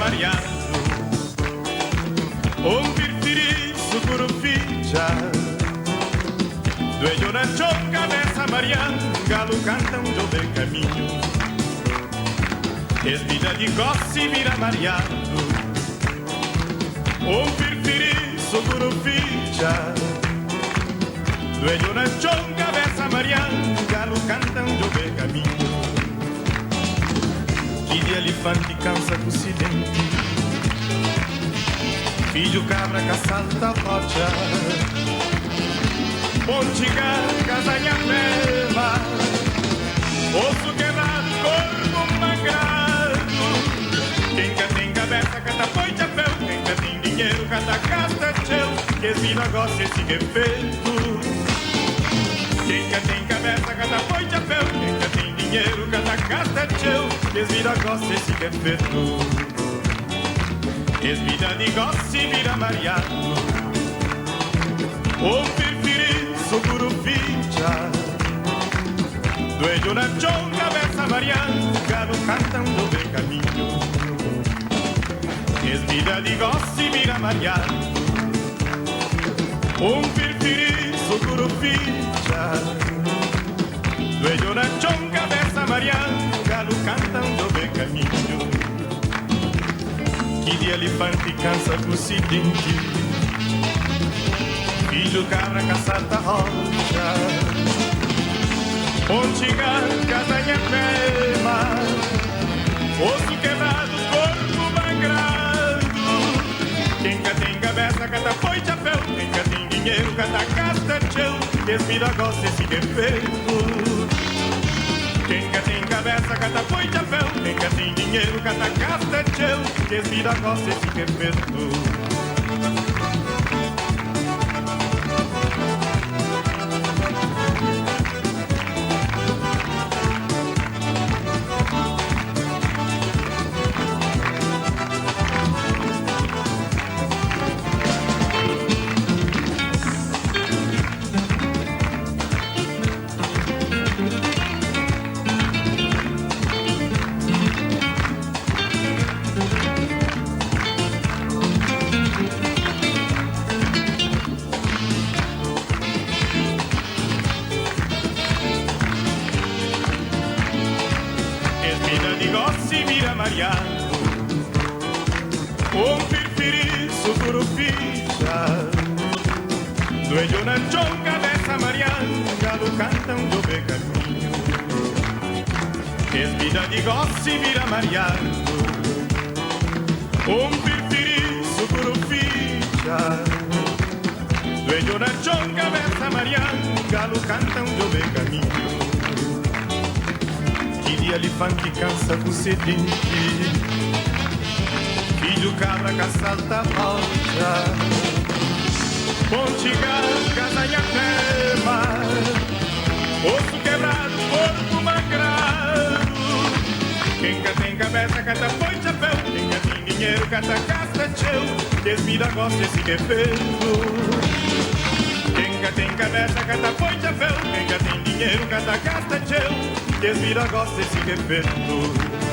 mareado. Un pirtirizo curupincha, dueño na chonca dessa marianga, lo canta un de caminho. Es vida de gosse e vira mareado. Un pirtirizo curupincha, dueño na chonca dessa marianga, lo canta un de caminho. Que de elefante cansa com ocidente, filho cabra caçada rocha, pontigar, casanha pema, osso quebrado, corpo mangrado. Quem cá tem cabeça, cata põe chapéu, quem cá tem dinheiro, cata gasta tchau, que esse vida gosta esse que é feito. Quem cá tem cabeça, cata põe chapéu, quem cá tem dinheiro, cata gasta tchau, que esse vida gosta esse que é feito. Es vida de gosse e vira mareado. Un pirtirizo curupincha, dueño na chonga dessa marianga, no cantando de caminho. Es vida de gosse e vira mareado. Un pirtirizo curupincha, dueño na chonga dessa marianga, no cantando de caminho. Que de elefante cansa com ocidente, filho cabra caçada rocha, pontigar, casanha pema, osso quebrado, corpo mangrado. Quem cá tem cabeça, cata põe chapéu, quem cá tem dinheiro, cata gasta tchau, esse vida gosta esse defeito. Quem cá tem cabeça, cata põe chapéu, quem cá tem dinheiro, cata gasta tchau, que esse vida gosta esse que é feito. Un pirtirizo curupincha, dueño na chonga dessa marianga, lo canta un de caminho. Es vida de gosse e vira mareado. Un pirtirizo curupincha, dueño na chonga dessa marianga, lo canta un de caminho. Que de elefante cansa com sedente, filho cabra caçada rocha, pontigar, casanha pema, osso quebrado, corpo mangrado. Quem cá tem cabeça, cata põe chapéu, quem cá tem dinheiro, cata gasta tchau, que esse vida gosta esse que é feito. Quem cá tem cabeça, cata põe chapéu, quem cá tem dinheiro, cata gasta tchau, que esse vida gosta esse que é feito.